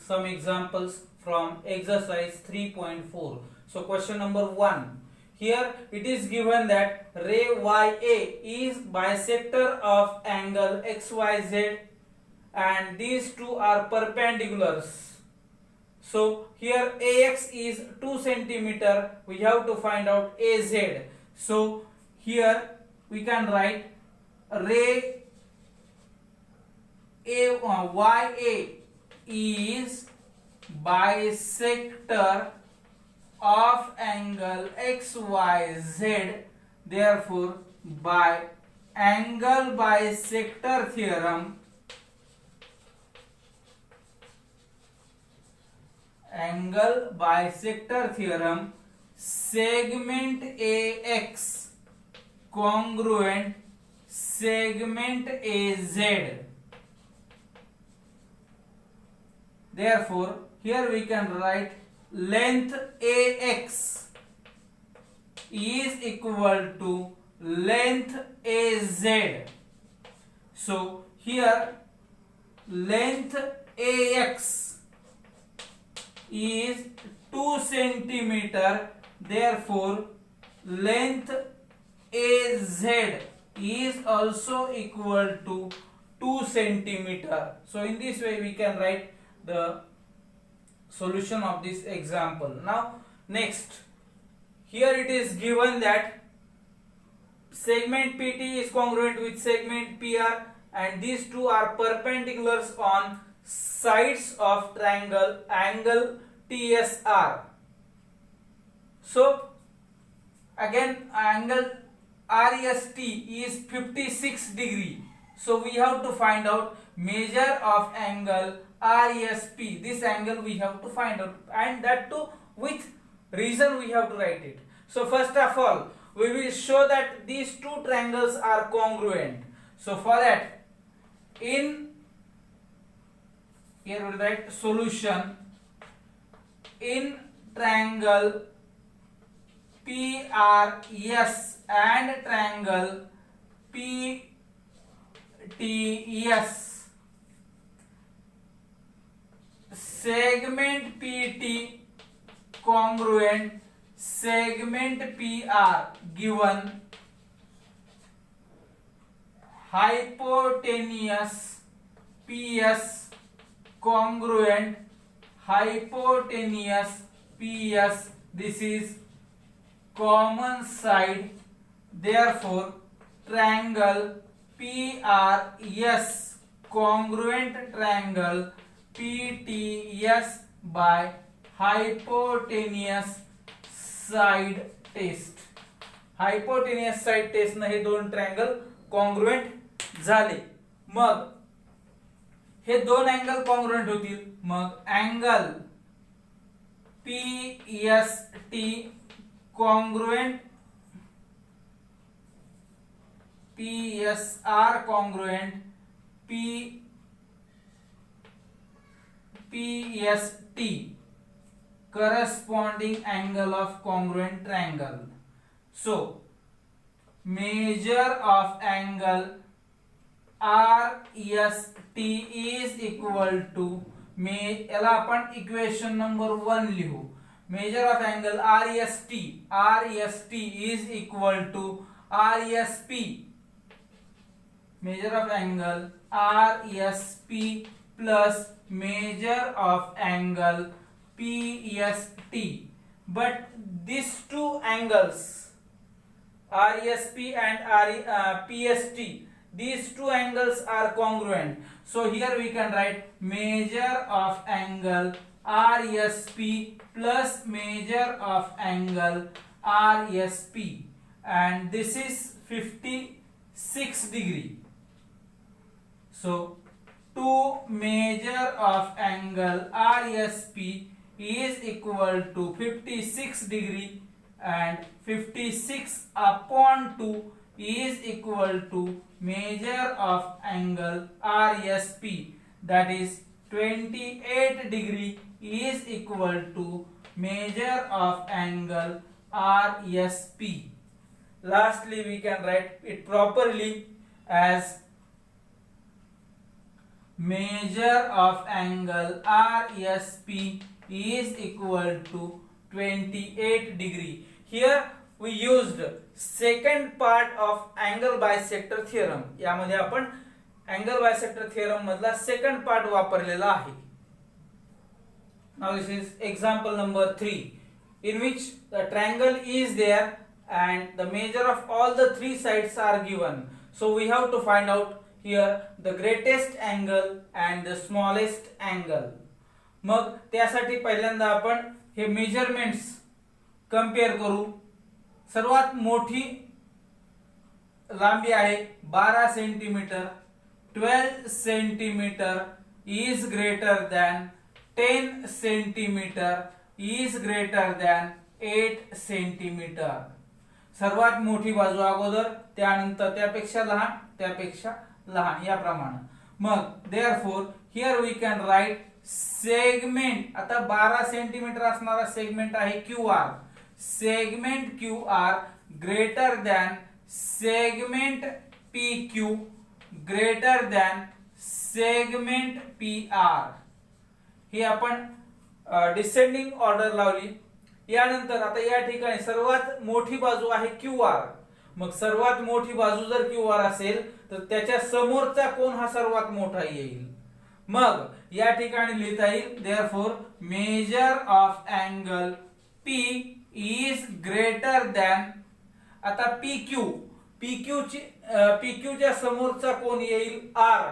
some examples from exercise 3.4. So question number 1. Here it is given that ray YA is bisector of angle XYZ and these two are perpendiculars. So here AX is 2 centimeter. We have to find out AZ. So here we can write ray YA is bisector of angle XYZ. Therefore, by angle bisector theorem, segment AX congruent segment AZ. Therefore, here we can write length AX is equal to length AZ. So, here length AX is 2 centimeter. Therefore, length AZ is also equal to 2 centimeter. So, in this way we can write the solution of this example. Now next, here it is given that segment PT is congruent with segment PR and these two are perpendiculars on sides of triangle angle TSR. So again angle REST is 56 degree. So we have to find out measure of angle RESP. This angle we have to find out, and that too with reason we have to write it. So first of all, we will show that these two triangles are congruent. So for that, here we write solution in triangle PRS and triangle PTS. Segment PT congruent segment PR given hypotenuse PS congruent hypotenuse PS. This is common side. Therefore, triangle PRS congruent triangle PTS by hypotenuse side test. hypotenuse side test ने हे दोन triangle congruent झाले. मग हे दोन angle congruent होतील. मग angle PST congruent PSR congruent PST corresponding angle of congruent triangle. So measure of angle REST is equal to याला आपण इक्वेशन नंबर 1 लिहू. measure of angle REST is equal to RESP. measure of angle RESP plus measure of angle PST. But these two angles RESP and PST, these two angles are congruent. So here we can write measure of angle RESP plus measure of angle RESP, and this is 56 degree. So to measure of angle RESP is equal to 56 degree, and 56 upon 2 is equal to measure of angle RESP, that is 28 degree is equal to measure of angle RESP. Lastly, we can write it properly as measure of angle RSP is equal to 28 degree. Here we used second part of angle bisector theorem. यामध्ये आपण angle bisector theorem मधला second part वापरलेला आहे. Now this is example number 3 in which the triangle is there and the measure of all the three sides are given. So we have to find out here the greatest angle and the smallest angle. मग त्यासाठी पहिल्यांदा आपण हे measurements compare करू. सर्वात मोठी लांबी आहे 12 centimetre. 12 centimetre is greater than 10 centimetre is greater than 8 centimetre. सर्वात मोठी बाजू अगोदर, त्यानंतर त्यापेक्षा लहान याप्रमाणे. मग therefore here we can write segment. आता 12 सेंटीमीटर असणारा सेगमेंट आहे QR. Segment QR greater than segment PQ greater than segment PR. हे आपण डिसेंडिंग ऑर्डर लावली. यानंतर आता या ठिकाणी सर्वात मोठी बाजू आहे QR. मग सर्वात मोठी बाजू जर QR असेल तर त्याच्या समोरचा कोन हा सर्वात मोठा येईल. मग या ठिकाणी लिहिता येईल therefore measure of angle P is greater than. आता PQ च्या समोरचा कोन येईल R.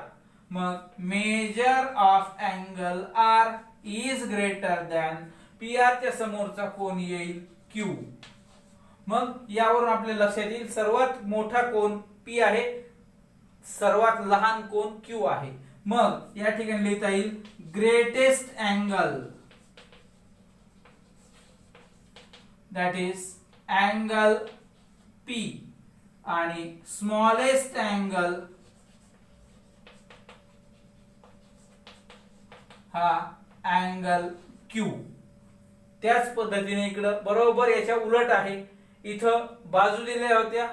मग measure of angle R is greater than PR च्या समोरचा कोन येईल Q. मग यावरून आपल्या लक्षात येईल सर्वात मोठा कोन P आहे, सर्वात लहान कोन Q आहे. मग या ठिकाणी लिहिता येईल greatest angle, that is angle P आणि स्मॉलेस्ट अँगल हा अँगल Q. त्याच पद्धतीने इकडं बरोबर याच्या उलट आहे. इथं बाजू दिलेल्या होत्या,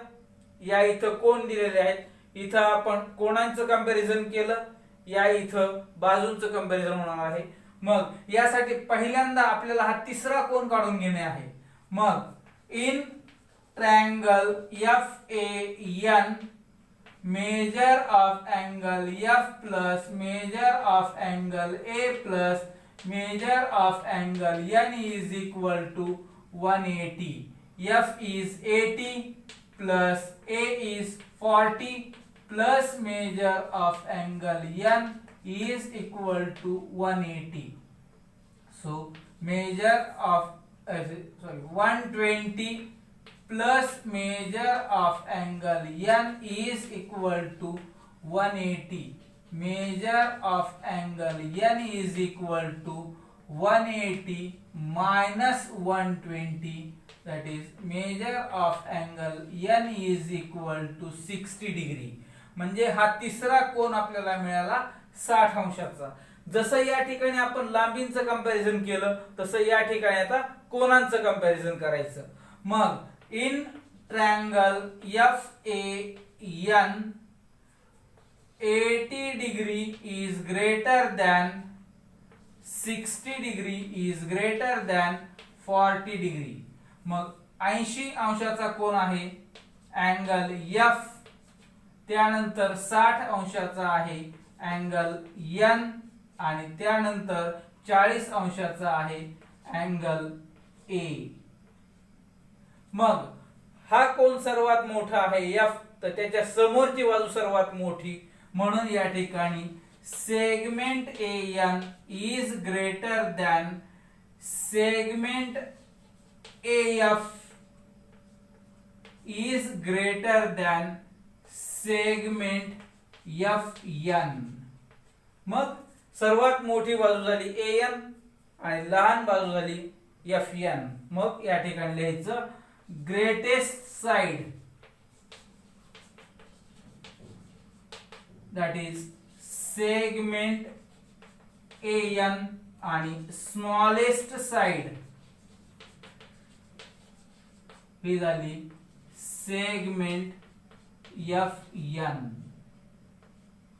या इथं कोन दिलेले आहेत. इथं आपण कोणांचं कंपॅरिझन केलं, या इथं बाजूंचं कंपॅरिझन होणार आहे. मग यासाठी पहिल्यांदा आपल्याला हा तिसरा कोन काढून घेणे आहे. मग in triangle FAN measure of angle F plus measure of angle A plus measure of angle N is equal to 180. F is 80 plus A is 40 plus measure of angle N is equal to 180. So measure of 120 plus measure of angle N is equal to 180. Measure of angle N is equal to 180 minus 120, that is measure of angle N is equal to 60 degree. म्हणजे हा तिसरा कोन आपल्याला मिळाला 60 अंशाचा. जसं या ठिकाणी आपण लांबींचं कंपॅरिझन केलं तसं या ठिकाणी आता कोनांचं कंपॅरिझन करायचं. मग in triangle FAN 80 degree is greater than 60 degree is greater than 40 degree. मग 80 अंशाचा कोन आहे अँगल F. त्यानंतर 60 अंशाचा आहे अँगल N आणि त्यानंतर 40 अंशाचा आहे अँगल A. मग हा कोन सर्वात मोठा आहे F, तर त्याच्या समोरची बाजू सर्वात मोठी. म्हणून या ठिकाणी segment AN is greater than segment AF is greater than segment FN. मग सर्वात मोठी बाजू झाली AN आणि लहान बाजू झाली FN. मग या ठिकाणी लिहायचं greatest side, that is segment AN आणि smallest side ही झाली segment FN.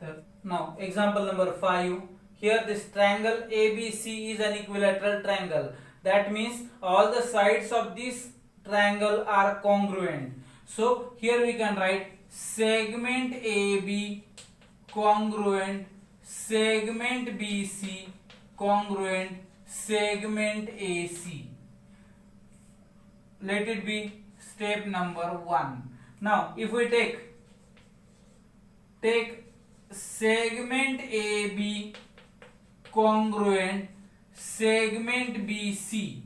तर Now, example number 5. Here this triangle ABC is an equilateral triangle. That means all the sides of this triangle are congruent. So, here we can write segment AB congruent, segment BC congruent, segment AC. Let it be step number 1. Now, if we take segment AB congruent segment BC.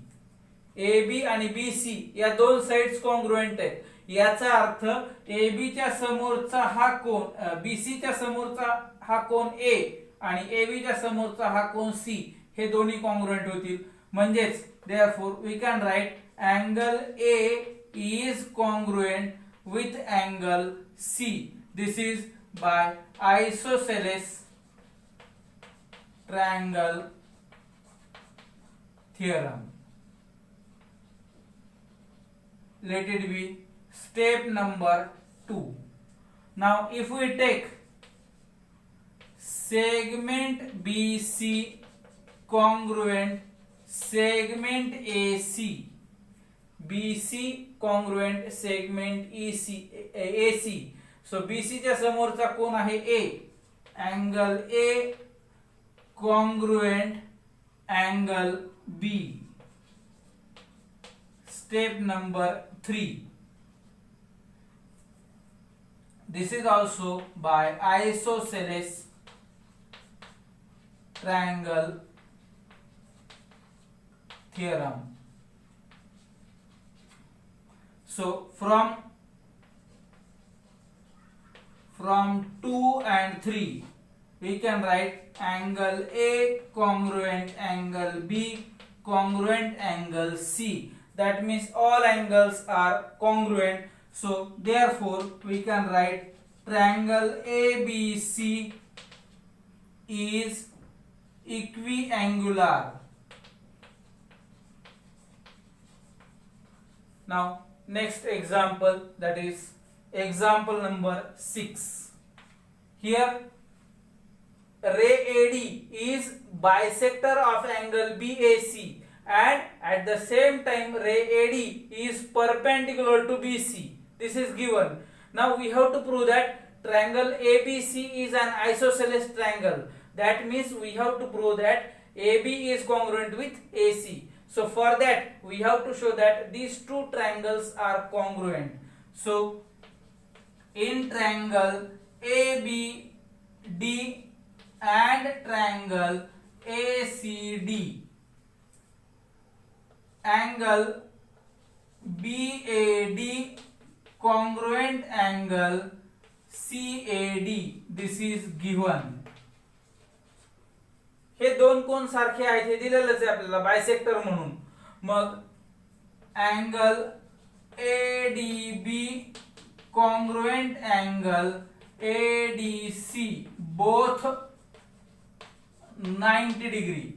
AB आणि BC या दोन sides congruent आहेत. याचा अर्थ AB च्या समोरचा हा कोन, BC च्या समोरचा हा कोन A आणि AB च्या समोरचा हा कोन C हे दोन्ही कॉन्ग्रुएंट होतील. म्हणजेच therefore we can write angle A is congruent with angle C. This is by isosceles triangle theorem. Let it be step number 2. Now if we take segment BC congruent segment AC, BC congruent segment AC. So BC च्या समोरचा कोन आहे A, angle A congruent angle B. Step number 3. This is also by isosceles triangle theorem. So from 2 and 3 we can write angle A congruent angle B congruent angle C. That means all angles are congruent. So therefore we can write triangle ABC is equiangular. Now next example, that is example number 6. Here ray AD is bisector of angle BAC and at the same time ray AD is perpendicular to BC. This is given. Now we have to prove that triangle ABC is an isosceles triangle. That means we have to prove that AB is congruent with AC. So for that we have to show that these two triangles are congruent. So in triangle ABD and triangle ACD, angle BAD congruent angle CAD. This is given. हे दोन कोन सारखे आहेत हे दिलेलंच आहे आपल्याला bisector म्हणून. मग angle ADB congruent angle ADC both 90 degree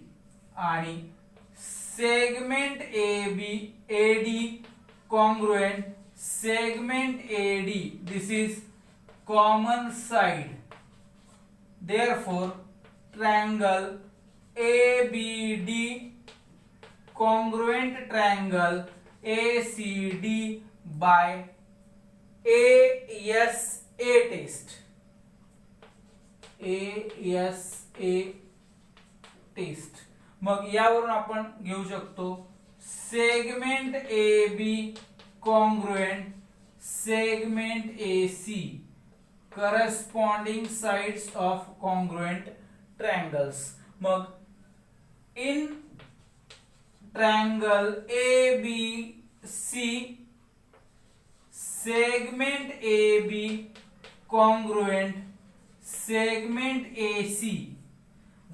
आणि segment AD congruent segment AD. This is common side. Therefore triangle ABD congruent triangle ACD by ASA test. ASA test. मग यावरून आपण घेऊ शकतो segment AB congruent segment AC, corresponding sides of congruent triangles. मग in triangle ABC segment AB congruent segment AC.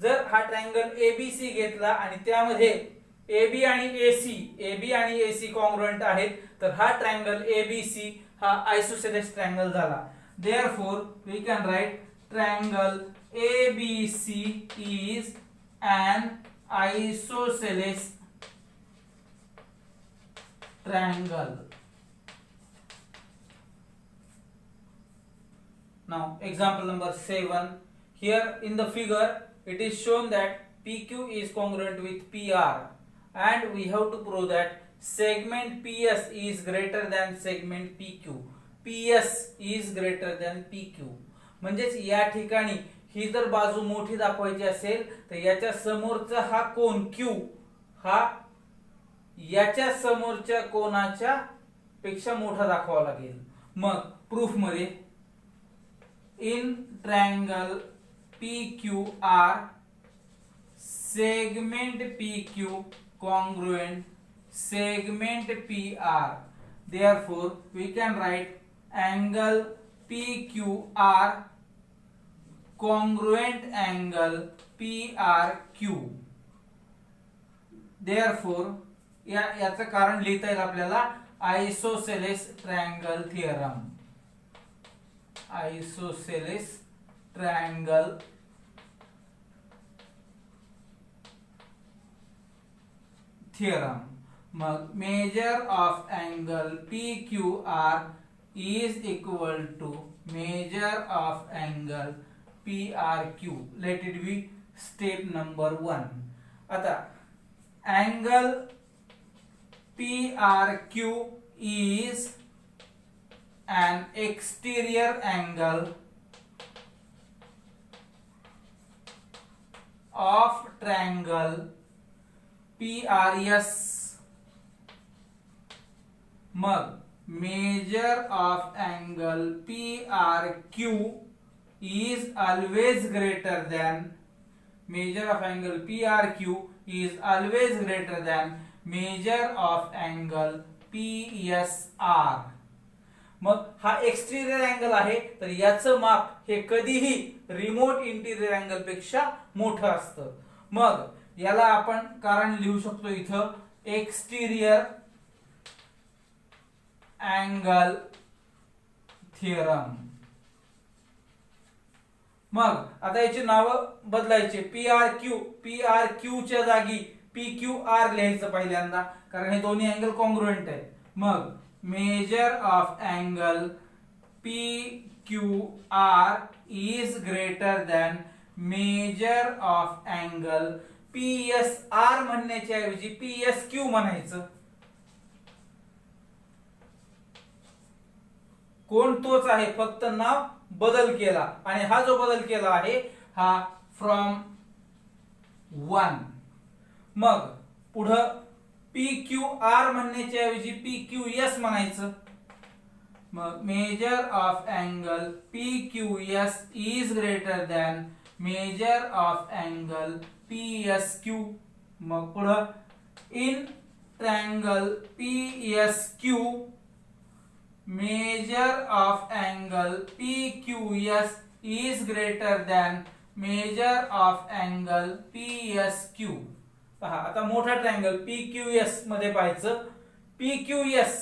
जर हा triangle ABC घेतला आणि त्यामध्ये AB आणि AC कॉन्ग्रुएंट आहेत तर हा ट्रायंगल ABC हा आयसोसेलेस ट्रायंगल झाला. Therefore we can write triangle ABC is an isosceles triangle. Now example number 7. here in the figure it is shown that PQ is congruent with PR, and we have to prove that segment PS is greater than segment PQ. PS is greater than PQ. म्हणजेच या ठिकाणी ही जर बाजू मोठी दाखवायची असेल तर याच्या समोरचा हा कोन Q हा याच्या समोरच्या कोनाच्या पेक्षा मोठा दाखवावा लागेल. मग प्रूफ मध्ये in triangle PQR segment PQ congruent segment PR. Therefore, we can write angle PQR congruent angle PRQ. Therefore, याचं कारण लिहिता येईल आपल्याला isosceles triangle theorem. Isosceles triangle theorem. मग measure of angle PQR is equal to measure of angle PRQ. Let it be step number 1. आता angle PRQ is an exterior angle of triangle PRS. मग measure of angle PRQ is always greater than measure of angle PRQ is always greater than measure of angle PSR. मग हा exterior angle आहे तर याचं माप हे कधीही remote interior angle पेक्षा मोठं असतं. मग याला आपण कारण लिहू शकतो इथं एक्सटेरियर अँगल थिअरम. मग आता याची नाव बदलायचे. PRQ च्या जागी PQR लिहायचं पहिल्यांदा कारण हे दोन्ही अँगल कॉन्ग्रुएंट आहेत. मग measure of angle PQR is greater than major of angle PSR म्हणण्याच्या ऐवजी PSQ म्हणायचं. कोण तोच आहे, फक्त नाव बदल केला आणि हा जो बदल केला आहे हा फ्रॉम 1. मग पुढं PQR म्हणण्याच्या ऐवजी PQS म्हणायचं. मग measure of angle PQS is greater than major of angle PSQ. मग पुढं in triangle PSQ measure of angle PQS is greater than measure of angle PSQ. पहा आता मोठा ट्रायंगल PQS मध्ये पाहायचं. PQS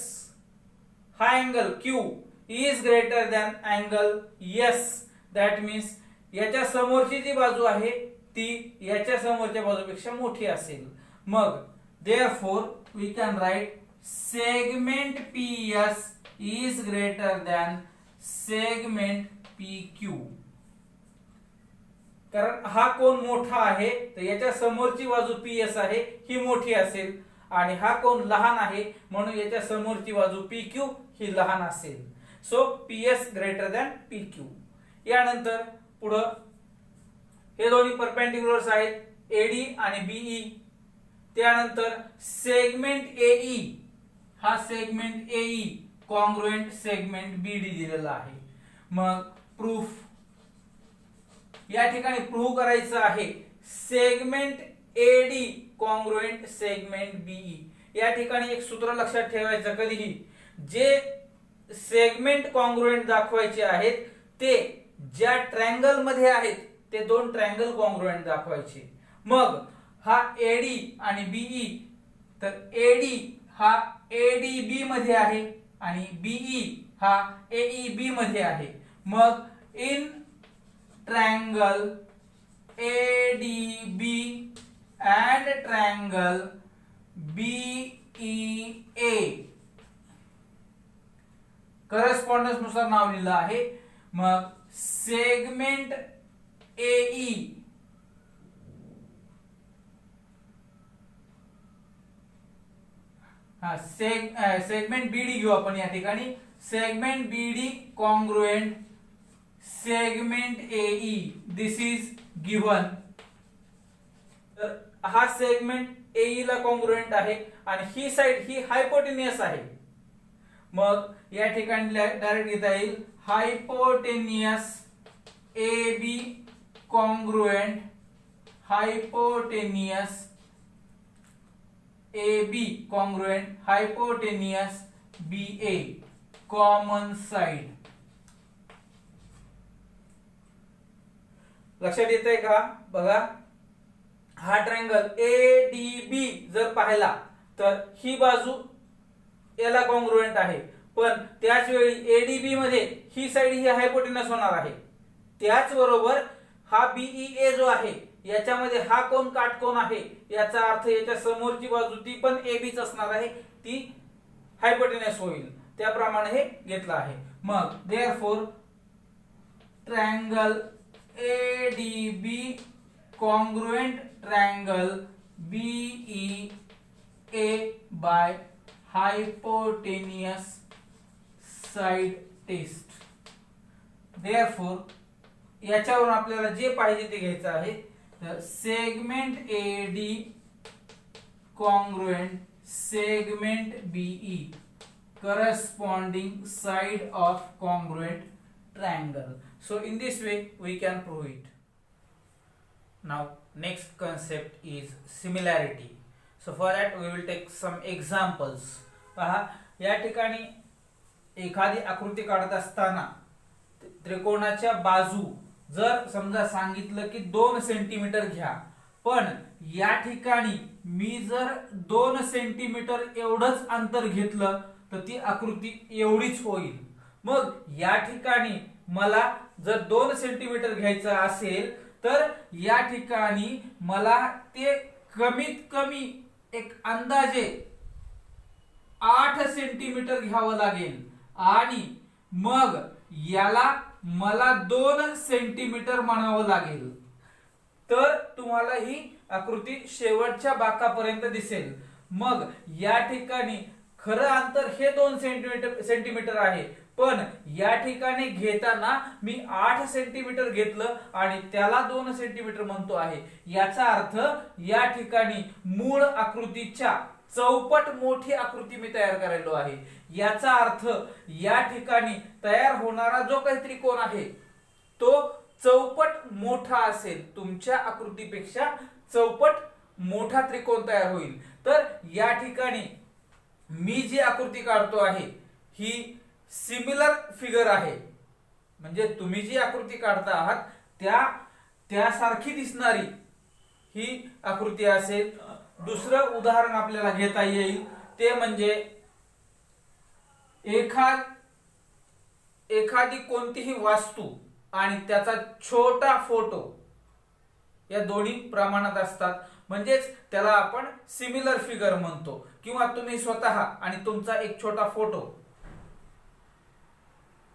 हा angle Q is greater than angle S. that means याच्या समोरची जी बाजू आहे ती याच्या समोरच्या बाजूपेक्षा मोठी असेल. मग therefore we can write segment PS is greater than segment PQ. कारण हा कोन मोठा आहे तर याच्या समोरची बाजू PS आहे ही मोठी असेल आणि हा कोन लहान आहे म्हणून याच्या समोरची बाजू PQ ही लहान असेल. So PS greater than PQ. यानंतर पुढं हे दोन्ही परपेंडिक्युलर्स आहेत AD आणि BE. त्यानंतर सेगमेंट AE हा segment AE congruent segment BD दिलेला आहे. मग प्रूफ या ठिकाणी प्रूव्ह करायचं आहे segment AD congruent segment BE. या ठिकाणी एक सूत्र लक्षात ठेवायचं, कधीही जे सेगमेंट कॉन्ग्रुएंट दाखवायचे आहेत ते ज्या ट्रायंगल मध्ये आहेत ते दोन ट्रायंगल कॉन्ग्रुएंट दाखवायचे. मग हा AD आणि BE तर AD हा ADB मध्ये आहे आणि BE हा AEB मध्ये आहे. मग in triangle ADB and triangle BEA correspondence नुसार नाव लिहिलं आहे. मग सेगमेंट AE सेगमेंट बीडी घेऊ आपण या ठिकाणी. Segment BD congruent segment AE this is given. तर हा सेगमेंट AE ला कॉन्ग्रुएंट आहे आणि ही साइड ही हायपोटेनियस आहे. मग या ठिकाणी डायरेक्ट घेता येईल hypotenuse AB congruent hypotenuse AB congruent hypotenuse BA common side. लक्षात येतंय का? बघा हा ट्रायंगल ADB जर पाहिला तर ही बाजू याला कॉन्ग्रुएंट आहे, पण त्याच वेळी ADB मध्ये ही साइड ही हायपोटेनस होणार आहे. त्याच बरोबर हा BEA जो आहे याच्यामध्ये हा कोण काटकोन आहे, याचा अर्थ याच्या समोरची बाजू ती पण ABच असणार आहे, ती हायपोटेनस होईल. त्याप्रमाणे हे घेतलं आहे. मग therefore triangle ADB congruent triangle BEA by hypotenuse side test. Therefore याच्यावरून आपल्याला जे पाहिजे ते घ्यायचं आहे. Segment AD congruent segment BE corresponding side of congruent triangle. So in this way we can prove it. Now next concept is similarity. So for that we will take some examples. पहा या ठिकाणी एखादी आकृती काढत असताना त्रिकोणाच्या बाजू जर समजा सांगितलं की 2 सेंटीमीटर घ्या, पण या ठिकाणी मी जर 2 सेंटीमीटर एवढंच अंतर घेतलं तर ती आकृती एवढीच होईल. मग या ठिकाणी मला जर 2 सेंटीमीटर घ्यायचं असेल तर या ठिकाणी मला ते कमीत कमी एक अंदाजे 8 सेंटीमीटर घ्यावं लागेल आणि मग याला मला 2 सेंटीमीटर म्हणावं लागेल. तर तुम्हाला ही आकृती शेवटच्या बाकापर्यंत दिसेल. मग या ठिकाणी खरं अंतर हे 2 सेंटीमीटर आहे, पण या ठिकाणी घेताना मी 8 सेंटीमीटर घेतलं आणि त्याला 2 सेंटीमीटर म्हणतो आहे. याचा अर्थ या ठिकाणी मूळ आकृतीच्या चौपट मोठी आकृती मी तयार करायलो आहे. याचा अर्थ या ठिकाणी तयार होणारा जो काही त्रिकोण आहे तो चौपट मोठा असेल, तुमच्या आकृतीपेक्षा चौपट मोठा त्रिकोण तयार होईल. तर या ठिकाणी मी जी आकृती काढतो आहे ही सिमिलर फिगर आहे, म्हणजे तुम्ही जी आकृती काढता आहात त्यासारखी दिसणारी ही आकृती असेल. दुसरं उदाहरण आपल्याला घेता येईल ते म्हणजे एखादी कोणतीही वास्तू आणि त्याचा छोटा फोटो या दोन्ही प्रमाणात असतात, म्हणजेच त्याला आपण सिमिलर फिगर म्हणतो. किंवा तुम्ही स्वतः आणि तुमचा एक छोटा फोटो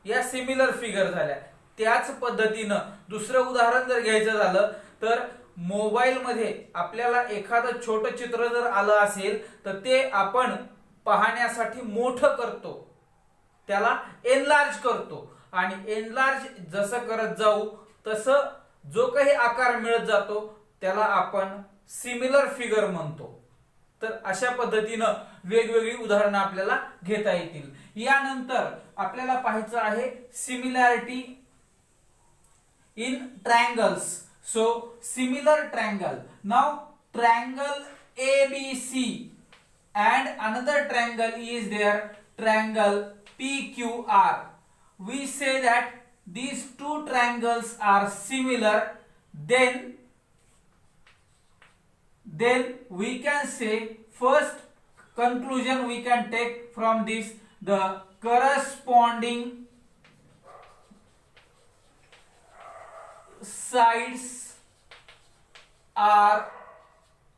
या सिमिलर फिगर झाल्या. त्याच पद्धतीनं दुसरं उदाहरण जर घ्यायचं झालं तर मोबाईल मध्ये आपल्याला एखादं छोटं चित्र जर आलं असेल तर ते आपण पाहण्यासाठी मोठं करतो, त्याला एनलार्ज करतो आणि एनलार्ज जसं करत जाऊ तसं जो काही आकार मिळत जातो त्याला आपण सिमिलर फिगर म्हणतो. तर अशा पद्धतीनं वेगवेगळी उदाहरणं आपल्याला घेता येतील. यानंतर आपल्याला पाहायचं आहे similarity in triangles. So similar triangle. Now triangle ABC and another triangle is there, triangle PQR. We say that these two triangles are similar. Then we can say first conclusion we can take from this, the corresponding sides are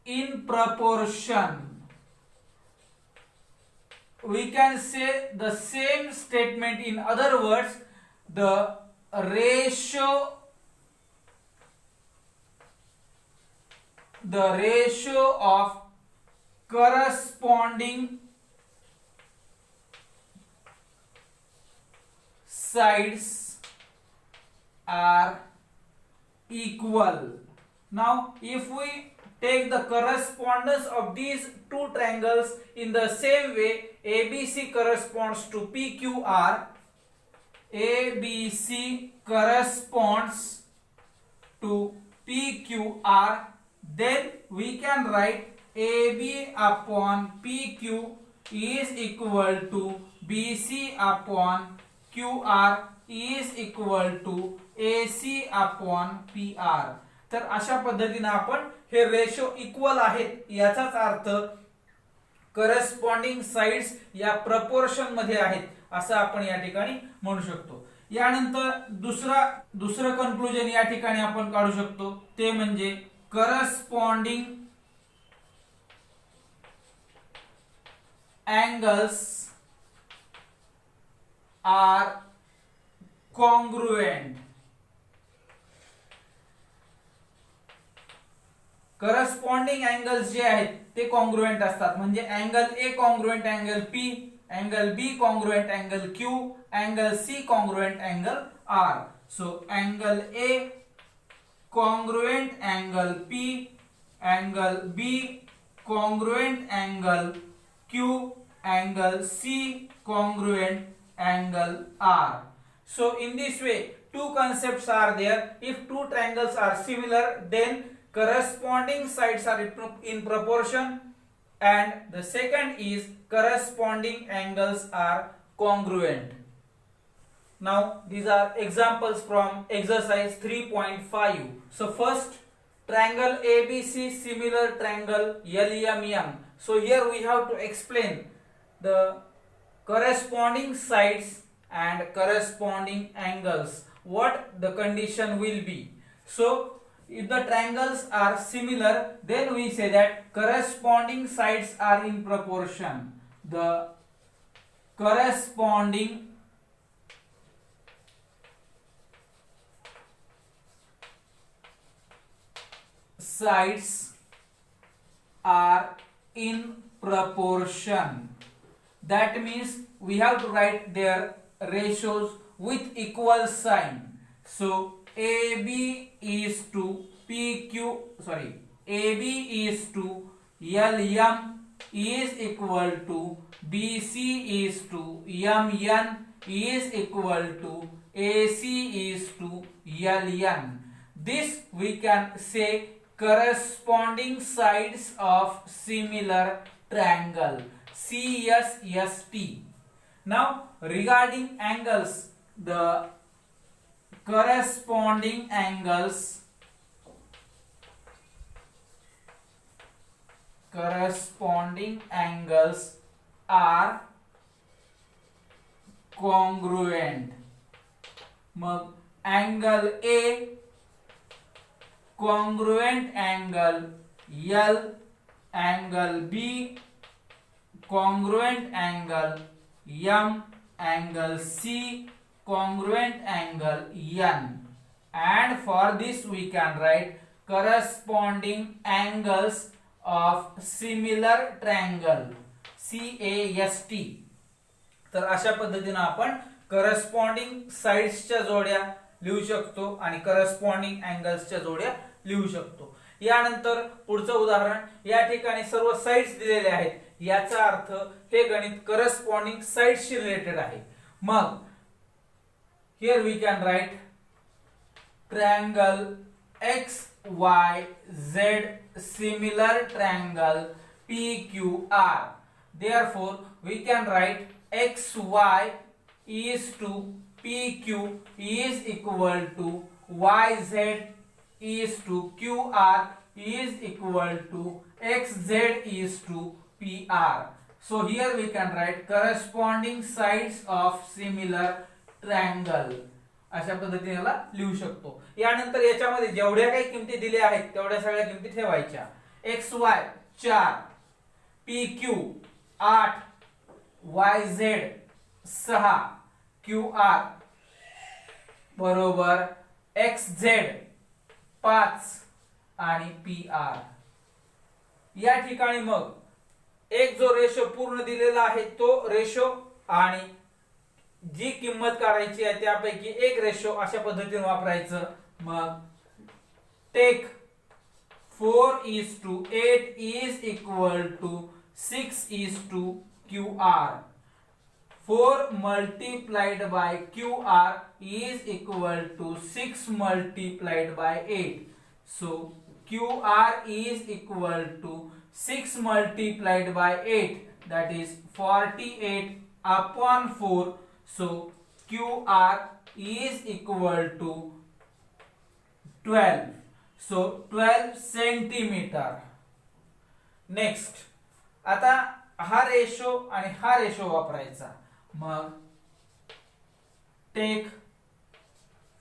in proportion. We can say the same statement in other words, the ratio the ratio of corresponding sides are equal. Now if we take the correspondence of these two triangles in the same way, ABC corresponds to PQR, ABC corresponds to PQR, then we can write AB upon PQ is equal to BC upon QR is equal to AC upon PR. तर अशा पद्धतीने आपण हे ratio equal आहेत याचाच अर्थ corresponding sides या proportion मध्ये आहेत असं आपण या ठिकाणी म्हणू शकतो. यानंतर दुसरं कन्क्लुजन या ठिकाणी आपण काढू शकतो ते म्हणजे corresponding angles are congruent. Corresponding angles जे आहेत ते कॉन्ग्रुएंट असतात. म्हणजे angle A congruent angle P, angle B congruent angle Q, angle C congruent angle R. So angle A congruent angle P, angle B congruent angle Q, angle C congruent angle R. So in this way two concepts are there. If two triangles are similar, then corresponding sides are in proportion, and the second is corresponding angles are congruent. Now these are examples from exercise 3.5. So first, triangle ABC similar triangle LMM. So here we have to explain the corresponding sides and corresponding angles, what the condition will be. So if the triangles are similar, then we say that corresponding sides are in proportion. The corresponding sides are in proportion. That means we have to write their ratios with equal sign. So AB is to PQ, AB is to LM is equal to BC is to MN is equal to AC is to LN. This we can say corresponding sides of similar triangle, CSST. Now regarding angles, the corresponding angles are congruent. मग angle A congruent angle L, angle B congruent angle M, angle C congruent angle N, and for this we can write corresponding angles of similar triangle, CAST. तर अशा पद्धतीने आपण corresponding साइड्सच्या जोड्या लिहू शकतो आणि corresponding अँगल्सच्या जोड्या लिहू शकतो. यानंतर पुढचं उदाहरण, या ठिकाणी सर्व साइड्स दिलेले आहेत, याचा अर्थ हे गणित करस्पॉन्डिंग साइड्सशी रिलेटेड आहे. मग here we can write triangle XYZ similar triangle PQR. Therefore we can write XY is to PQ is equal to YZ is to QR is equal to XZ is to PR. So here we can write corresponding sides of similar triangle. अशा पद्धतीने याला लिहू शकतो. यानंतर याच्यामध्ये जेवढ्या काही किमती दिल्या आहेत तेवढ्या सगळ्या किमती ठेवायच्या. XY 4, PQ 8, YZ 6, QR बरोबर XZ 5 आणि PR या ठिकाणी मग एक जो रेशो पूर्ण दिलेला आहे तो रेशो आणि जी किंमत काढायची आहे त्यापैकी एक रेशो अशा पद्धतीने वापरायचं. मग take 4:8 is equal to 6:QR. 4 multiplied by QR is equal to 6 multiplied by 8. So QR is equal to 6 multiplied by 8, that is 48 upon 4. So QR is equal to 12. So 12 centimeter. Next, आता हा ratio आणि हा ratio वापरायचा. मग take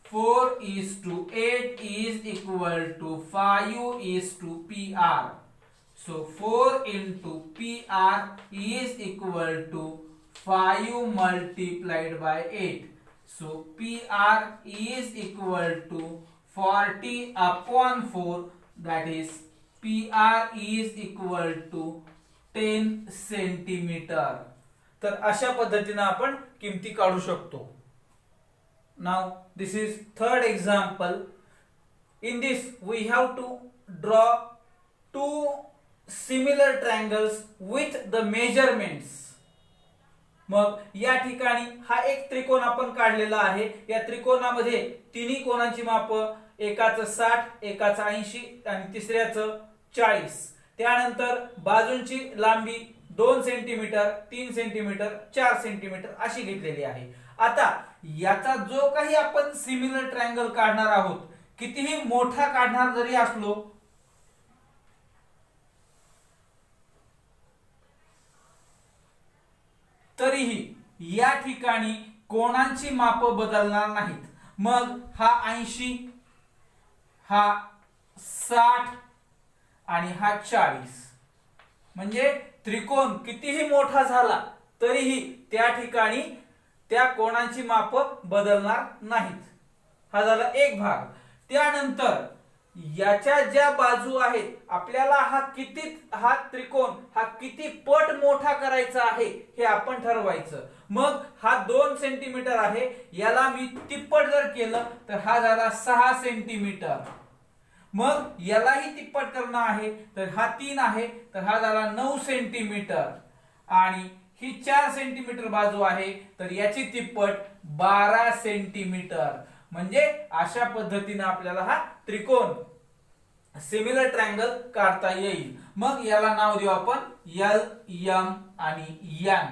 4:8 is equal to 5:PR. So 4 into PR is equal to 5 multiplied by 8. So PR is equal to 40 upon 4, that is PR is equal to 10 centimeter. तर अशा पद्धतीने आपण किमती काढू शकतो. Now this is third example. In this we have to draw two similar triangles with the measurements. मग या ठिकाणी हा एक त्रिकोण आपण काढलेला आहे. या त्रिकोणामध्ये तिन्ही कोणांची माप, एकाचं 60, एकाचं 80 आणि तिसऱ्याचं 40. त्यानंतर बाजूंची लांबी 2 सेंटीमीटर, 3 सेंटीमीटर, 4 सेंटीमीटर अशी घेतलेली आहे. आता याचा जो काही आपण सिमिलर ट्रायंगल काढणार आहोत, कितीही मोठा काढणार जरी असलो तरीही या ठिकाणी कोणांची माप बदलणार नाहीत. मग हा 80, हा 60 आणि हा 40, म्हणजे त्रिकोण कितीही मोठा झाला तरीही त्या ठिकाणी त्या कोणांची माप बदलणार नाहीत. हा झाला एक भाग. त्यानंतर याच्या ज्या बाजू आहेत, आपल्याला हा त्रिकोण हा किती पट मोठा करायचा आहे हे आपण ठरवायचं. मग हा 2 सेंटीमीटर आहे, याला मी तिप्पट जर केलं तर हा झाला 6 सेंटीमीटर. मग यालाही तिप्पट करणं आहे तर हा 3 आहे, तर हा झाला 9 सेंटीमीटर. आणि ही 4 सेंटीमीटर बाजू आहे तर याची तिप्पट 12 सेंटीमीटर. म्हणजे अशा पद्धतीने आपल्याला हा त्रिकोण सिमिलर ट्रायंगल काढता येईल. मग याला नाव देऊ आपण L, M आणि N.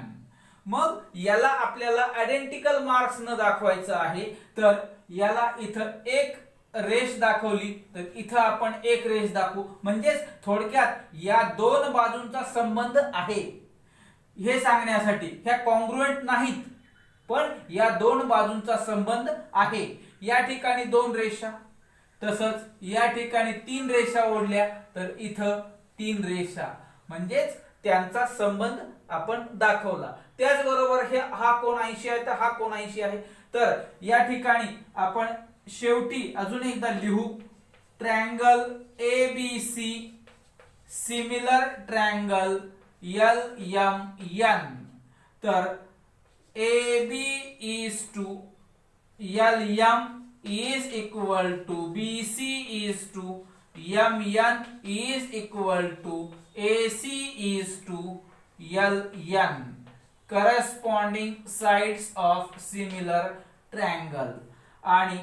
मग याला आपल्याला आयडेंटिकल मार्क्स न दाखवायचं आहे, तर याला इथं एक रेष दाखवली तर इथं आपण एक रेष दाखवू. म्हणजेच थोडक्यात या दोन बाजूंचा संबंध आहे हे सांगण्यासाठी. ह्या कॉन्ग्रुएंट नाहीत, पण या दोन बाजूंचा संबंध आहे. या ठिकाणी 2 रेषा, तसंच या ठिकाणी 3 रेषा ओढल्या तर इथं 3 रेषा, म्हणजेच त्यांचा संबंध आपण दाखवला. त्याचबरोबर हा कोण 80 आहे तर हा कोण 80 आहे. तर या ठिकाणी आपण शेवटी अजून एकदा लिहू, triangle ABC similar triangle LMN. तर AB is to LM is equal to BC is to MN is equal to AC is to LN. Corresponding sides of similar triangle. आणि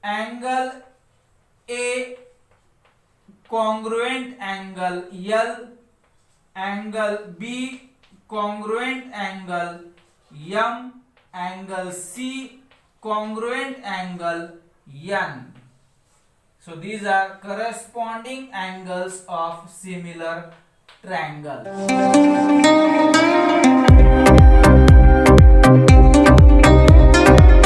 angle A congruent angle L, angle B congruent angle M, angle C congruent angle N. So these are corresponding angles of similar triangle.